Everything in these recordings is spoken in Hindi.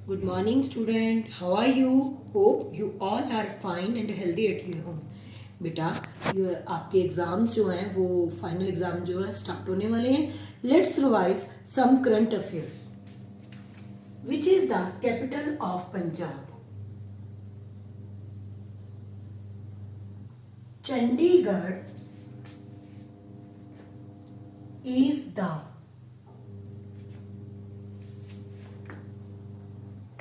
Good morning, student. How are you? Hope you all are fine and healthy at your home. बेटा ये आपके एग्जाम्स जो हैं वो फाइनल एग्जाम जो है स्टार्ट होने वाले हैं. Let's revise some current affairs. Which is the capital of Punjab? Chandigarh is the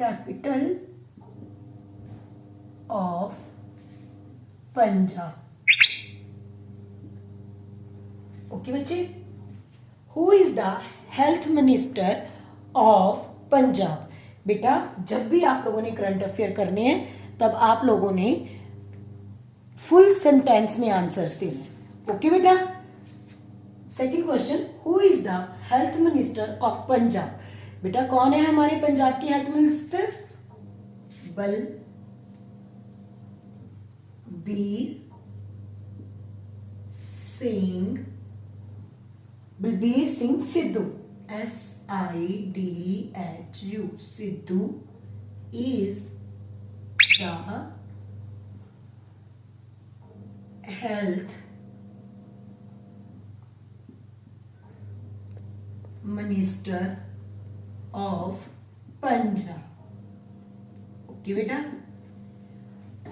capital of Punjab. Okay बच्चे, who is the health minister of Punjab? बेटा जब भी आप लोगों ने करंट अफेयर करने हैं तब आप लोगों ने फुल सेंटेंस में आंसर्स देने. ओके बेटा. Second question, who is the health minister of Punjab? बेटा कौन है हमारे पंजाब की health minister? Balbir Singh Sidhu. SIDHU. Sidhu is the health minister of Punjab. Okay बेटा.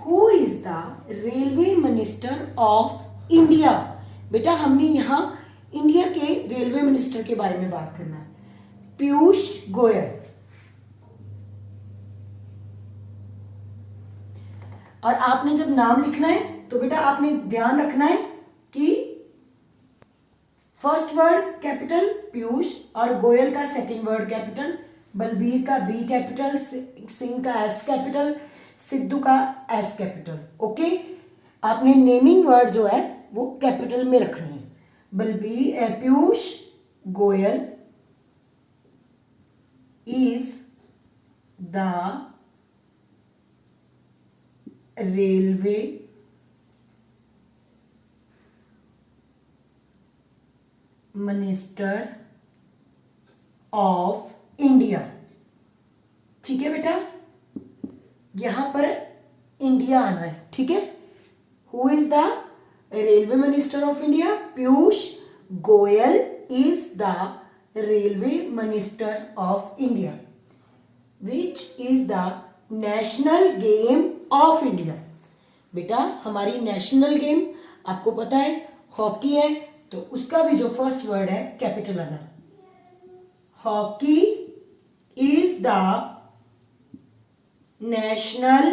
Who is the railway minister of India? बेटा हमने यहां इंडिया के रेलवे मिनिस्टर के बारे में बात करना है. पीयूष गोयल. और आपने जब नाम लिखना है तो बेटा आपने ध्यान रखना है कि फर्स्ट वर्ड कैपिटल पीयूष और गोयल का सेकंड वर्ड कैपिटल, बलबीर का बी कैपिटल, सिंह का एस कैपिटल, सिद्धू का एस कैपिटल. ओके. आपने नेमिंग वर्ड जो है वो कैपिटल में रखनी है. Piyush Goyal is the railway minister of India. ठीक है बेटा, यहां पर इंडिया आना है. ठीक है. Who is the railway minister of India? Piyush Goyal is the railway minister of India. Which is the national game of India? बेटा हमारी नेशनल गेम आपको पता है हॉकी है, तो उसका भी जो फर्स्ट वर्ड है कैपिटल आना. Hockey is the national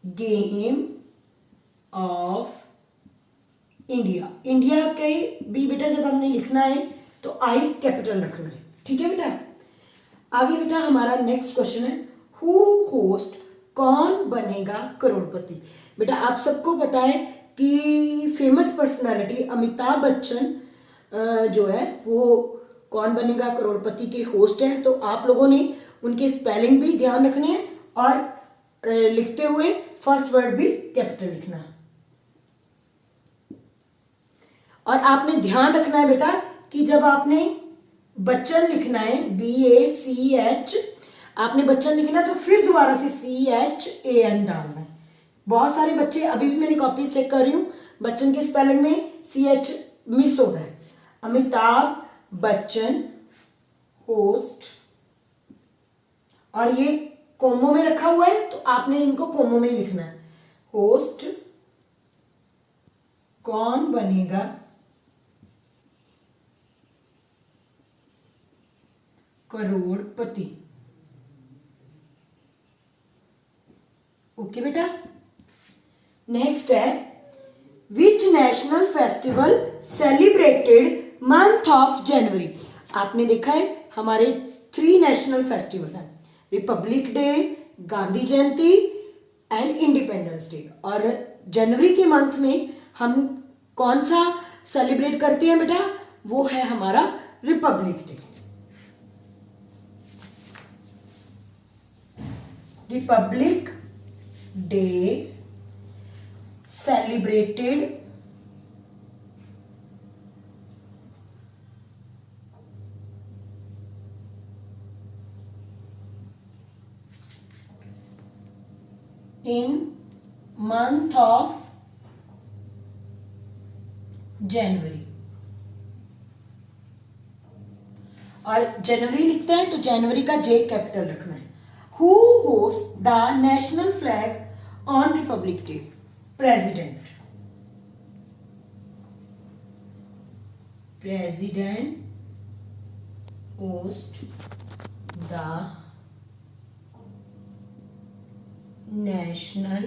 game of India. India के भी बेटा जब हमने लिखना है तो आई कैपिटल रखना है. ठीक है बेटा. आगे बेटा हमारा नेक्स्ट क्वेश्चन है, हु होस्ट? कौन बनेगा करोड़पति? बेटा आप सबको पता है कि फेमस पर्सनालिटी अमिताभ बच्चन जो है वो कौन बनेगा करोड़पति के होस्ट हैं. तो आप लोगों ने उनके स्पेलिंग भी ध्यान रखने हैं और लिखते हुए फर्स्ट वर्ड भी कैपिटल लिखना है. और आपने ध्यान रखना है बेटा कि जब आपने बच्चन लिखना है BACH, आपने बच्चन लिखना तो फिर दोबारा से CHAN डालना है. बहुत सारे बच्चे अभी भी मैंने कॉपीज चेक कर रही हूं, बच्चन के स्पेलिंग में CH मिस हो रहा है. अमिताभ बच्चन होस्ट, और ये कोमो में रखा हुआ है तो आपने इनको कोमो में लिखना है. होस्ट कौन बनेगा करोड़पति? ओके बेटा. नेक्स्ट है, which national festival celebrated month of January? आपने देखा है हमारे 3 नेशनल फेस्टिवल है, Republic day, Gandhi Jayanti and independence day. और जनवरी के मंथ में हम कौन सा सेलिब्रेट करते हैं बेटा? वो है हमारा Republic day. Republic day celebrated in month of January. और जनवरी लिखते हैं तो जनवरी का जे कैपिटल रखना है. Who hosts the national flag on Republic Day? President. President hosts the national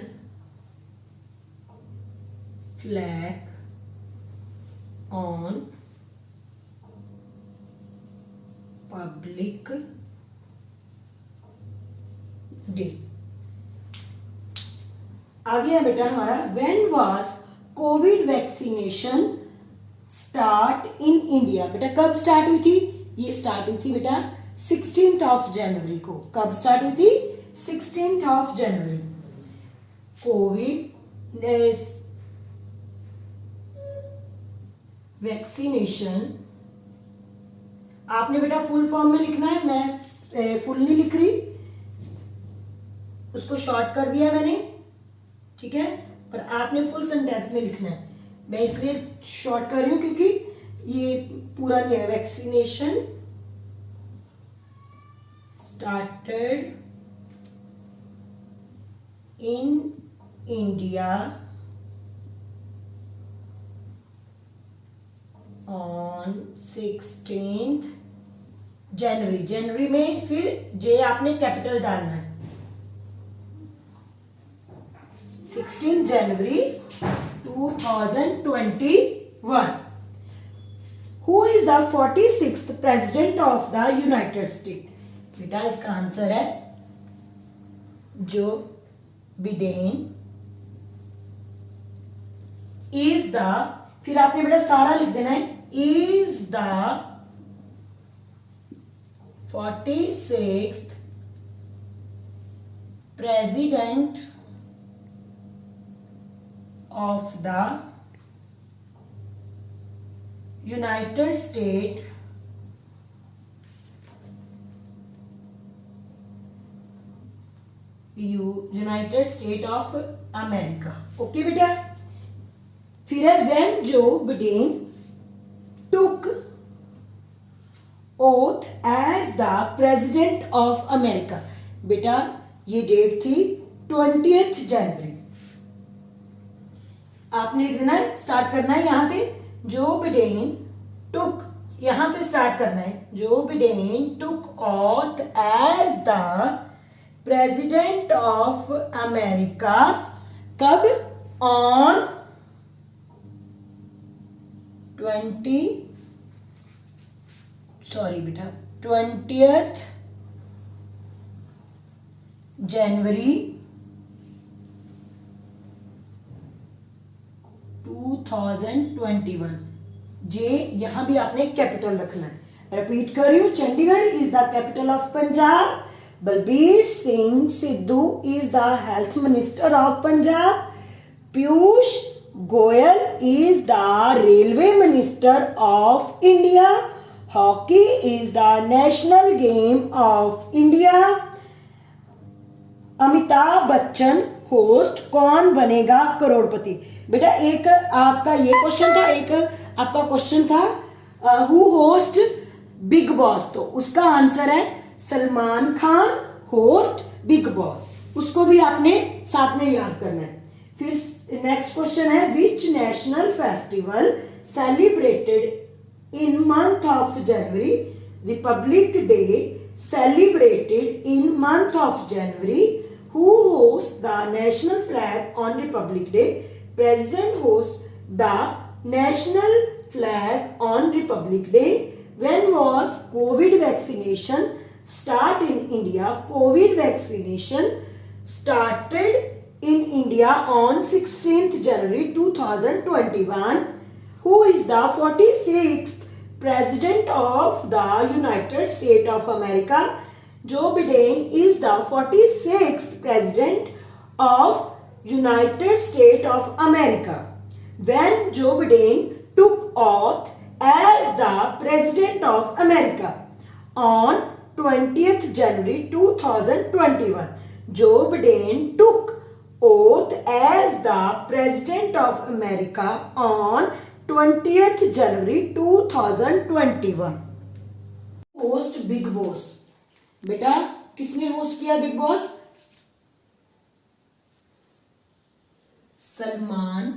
flag on public day. आगे है बेटा हमारा when was Covid vaccination start in India. बेटा कब स्टार्ट हुई थी? ये स्टार्ट हुई थी बेटा 16 जनवरी को. कब स्टार्ट हुई थी? 16 जनवरी. कोविड वैक्सीनेशन आपने बेटा फुल फॉर्म में लिखना है. मैं फुल नहीं लिख रही, उसको शॉर्ट कर दिया मैंने, ठीक है, पर आपने फुल सेंटेंस में लिखना है. मैं इसलिए शॉर्ट कर रही हूं क्योंकि ये पूरा नहीं है. Vaccination started in India on 16 जनवरी. जनवरी में फिर जे आपने कैपिटल डालना है. 16 जनवरी 2021. Who is the 46th president of the United States? बेटा इसका आंसर है जो बिडेन इज द, फिर आपने बेटा सारा लिख देना है, is the 46th president of the United States United States of America. Okay बेटा. फिर है when Joe Biden took oath as the president of America. बेटा ये डेट थी 20 जनवरी. आपने लिख देना है, स्टार्ट करना है यहां से. जो बिडेन टुक, यहां से स्टार्ट करना है. जो Biden took oath as the president of America. कब? On 20th January 2021. जे यहां भी आपने कैपिटल रखना है. रिपीट कर रही हूं. Chandigarh is the capital of Punjab. Balbir Singh Sidhu is the health minister of Punjab. Piyush Goyal is the railway minister of India. Hockey is the national game of India. Amitabh Bachchan host कौन बनेगा करोड़पति. बेटा एक आपका ये क्वेश्चन था, एक आपका क्वेश्चन था हु होस्ट बिग बॉस. तो उसका आंसर है Salman Khan host big boss. उसको भी आपने साथ में याद करना है. फिर नेक्स्ट क्वेश्चन है which national festival celebrated in month of January. Republic day celebrated in month of January. Who hosts the national flag on Republic Day? President hosts the national flag on Republic Day. When was COVID vaccination start in India? COVID vaccination started in India on 16th January 2021. Who is the 46th President of the United States of America? Joe Biden is the 46th President of United States of America. When Joe Biden took oath as the President of America on 20th January 2021. Joe Biden took oath as the President of America on 20th January 2021. Host big boss. बेटा किसने होस्ट किया big boss? Salman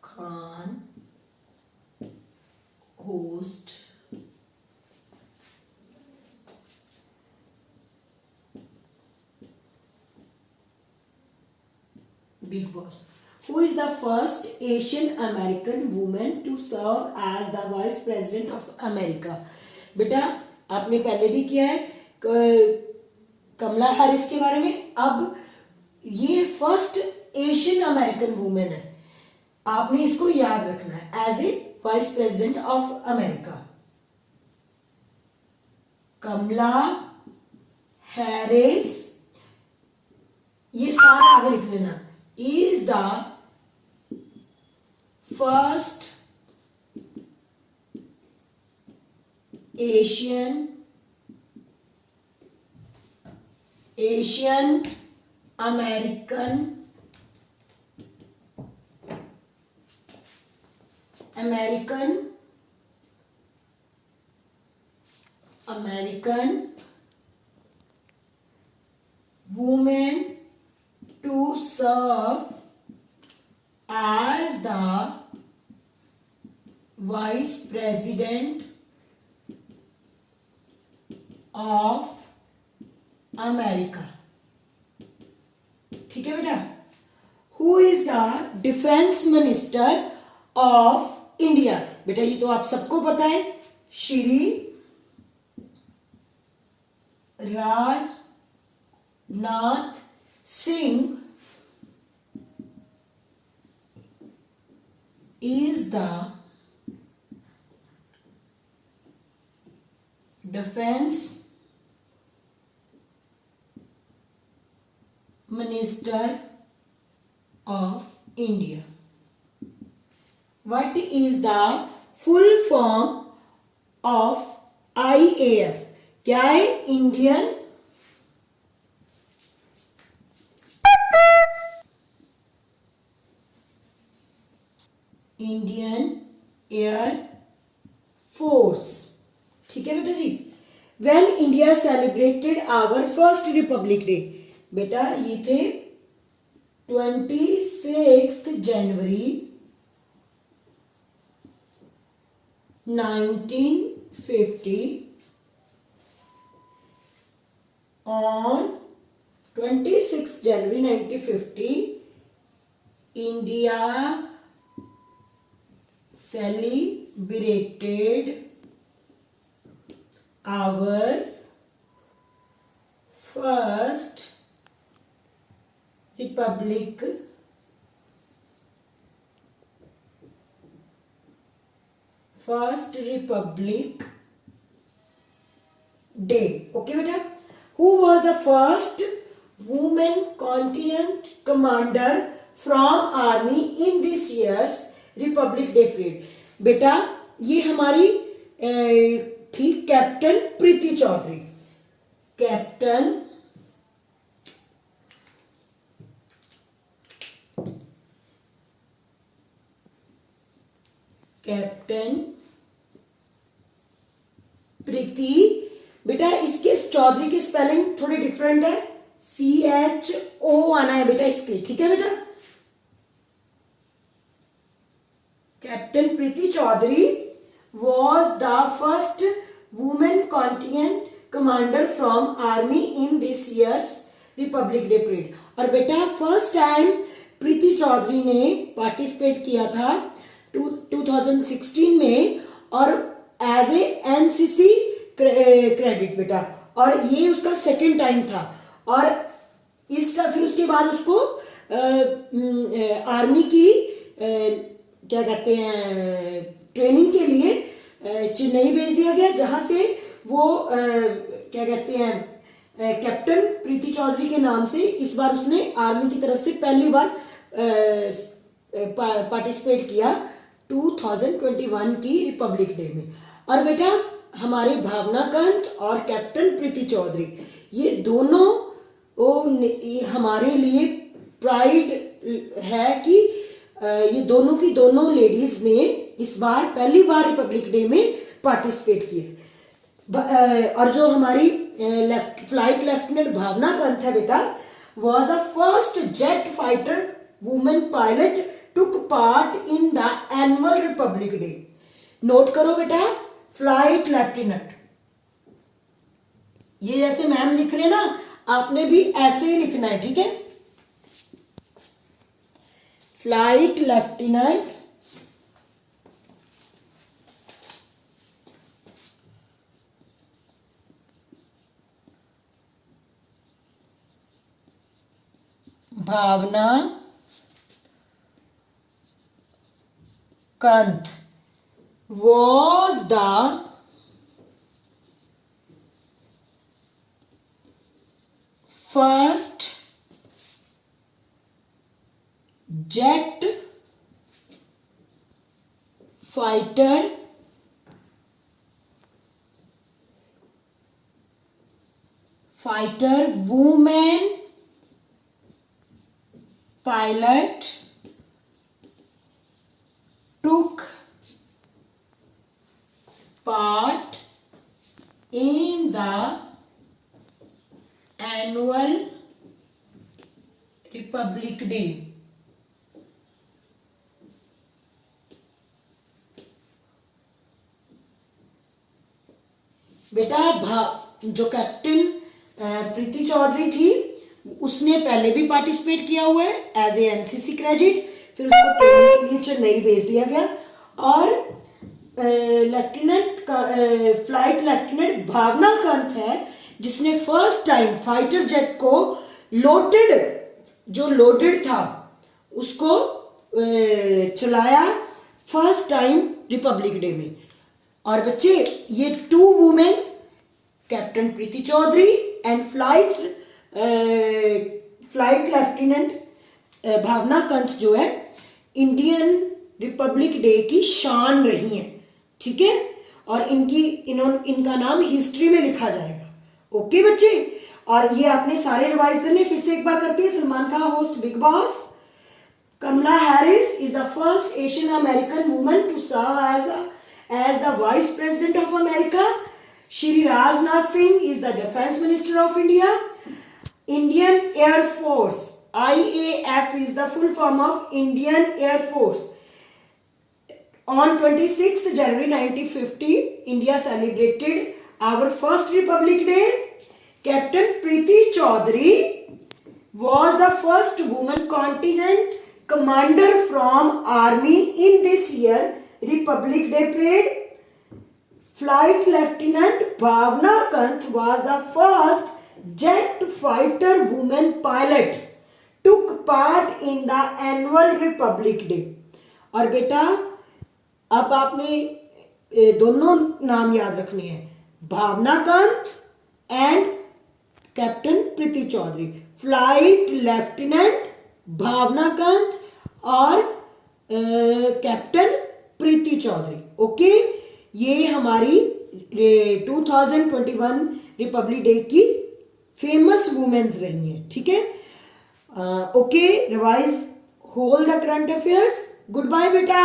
Khan host Big Boss. Who is the first Asian American woman to serve as the Vice President of America? बेटा आपने पहले भी किया है कमला हैरिस के बारे में, अब ये फर्स्ट एशियन अमेरिकन वुमेन है, आपने इसको याद रखना है as a vice president of America. Kamala Harris, ये सारा आगे लिख लेना, is the first Asian American woman to serve as the Vice President of America। ठीक है बेटा। Who is the Defense Minister of India? बेटा ये तो आप सबको पता है, Shri Rajnath Singh is the Defense Minister of India. What is the full form of IAF? क्या है? Indian air force. ठीक है बेटा जी। When India celebrated our first Republic Day, बेटा ये थे 26 जनवरी 1950। On 26 January 1950 India celebrated our first Republic Day। Okay बेटा। Who was the first woman contingent commander from army in this year's Republic day parade? बेटा ये हमारी थी कैप्टन प्रीति चौधरी। कैप्टन प्रीति। बेटा इसके चौधरी की स्पेलिंग थोड़ी डिफरेंट है, CHO आना है बेटा इसके। ठीक है बेटा। Captain Preeti Chaudhary was the first woman contingent commander from army in this year's Republic Day parade। और बेटा फर्स्ट टाइम प्रीति चौधरी ने पार्टिसिपेट किया था 2016 में, और एज ए NCC क्रेडिट बेटा, और ये उसका सेकेंड टाइम था। और इसका फिर उसके बाद उसको आर्मी की क्या कहते हैं ट्रेनिंग के लिए चेन्नई भेज दिया गया, जहां से वो क्या कहते हैं कैप्टन प्रीति चौधरी के नाम से इस बार उसने आर्मी की तरफ से पहली बार पार्टिसिपेट किया 2021 की रिपब्लिक डे में। और बेटा हमारे भावना कांत और कैप्टन प्रीति चौधरी ये दोनों ये हमारे लिए प्राइड है कि ये दोनों की दोनों लेडीज ने इस बार पहली बार रिपब्लिक डे में पार्टिसिपेट किया। और जो हमारी फ्लाइट लेफ्टिनेंट भावना कांत है बेटा, was the first jet fighter woman pilot took part in the annual Republic Day. Note करो बेटा, फ्लाइट लेफ्टिनेंट, ये जैसे मैम लिख रहे ना, आपने भी ऐसे ही लिखना है, ठीक है। Flight lieutenant Bhavna Kanth was the first jet fighter woman pilot took part in the annual Republic Day. बेटा जो कैप्टन प्रीति चौधरी थी, उसने पहले भी पार्टिसिपेट किया हुआ है एज ए एनसीसी क्रेडिट, फिर उसको ट्रेनिंग के लिए चेन्नई भेज दिया गया। और फ्लाइट लेफ्टिनेंट भावना कांत है जिसने फर्स्ट टाइम फाइटर जेट को लोडेड था उसको चलाया फर्स्ट टाइम रिपब्लिक डे में। और बच्चे, ये 2 women's, captain Preeti Chaudhary and flight lieutenant भावना कांत जो है, इंडियन रिपब्लिक डे की शान रही हैं, ठीक है। और इनका नाम हिस्ट्री में लिखा जाएगा। ओके बच्चे, और ये आपने सारे रिवाइज करने, फिर से एक बार करते हैं। Salman Khan host big boss, Kamala Harris is the first Asian American woman to serve as the Vice President of America. Shri Rajnath Singh is the Defense Minister of India. Indian Air Force, IAF is the full form of Indian Air Force. On 26th January 1950, India celebrated our first Republic Day. Captain Preeti Chaudhary was the first woman contingent commander from army in this year Republic Day parade. Flight Lieutenant Bhavna Kant was the first jet fighter woman pilot took part in the annual Republic Day. और बेटा, अब आपने दोनों नाम याद रखने हैं, Bhavna Kant and captain Preeti Chaudhary. Flight lieutenant भावना कांत और कैप्टन प्रीति चौधरी। ओके, ये हमारी 2021 रिपब्लिक डे की फेमस वुमेन्स रही हैं, ठीक है। Okay, revise whole the current affairs. Goodbye बेटा।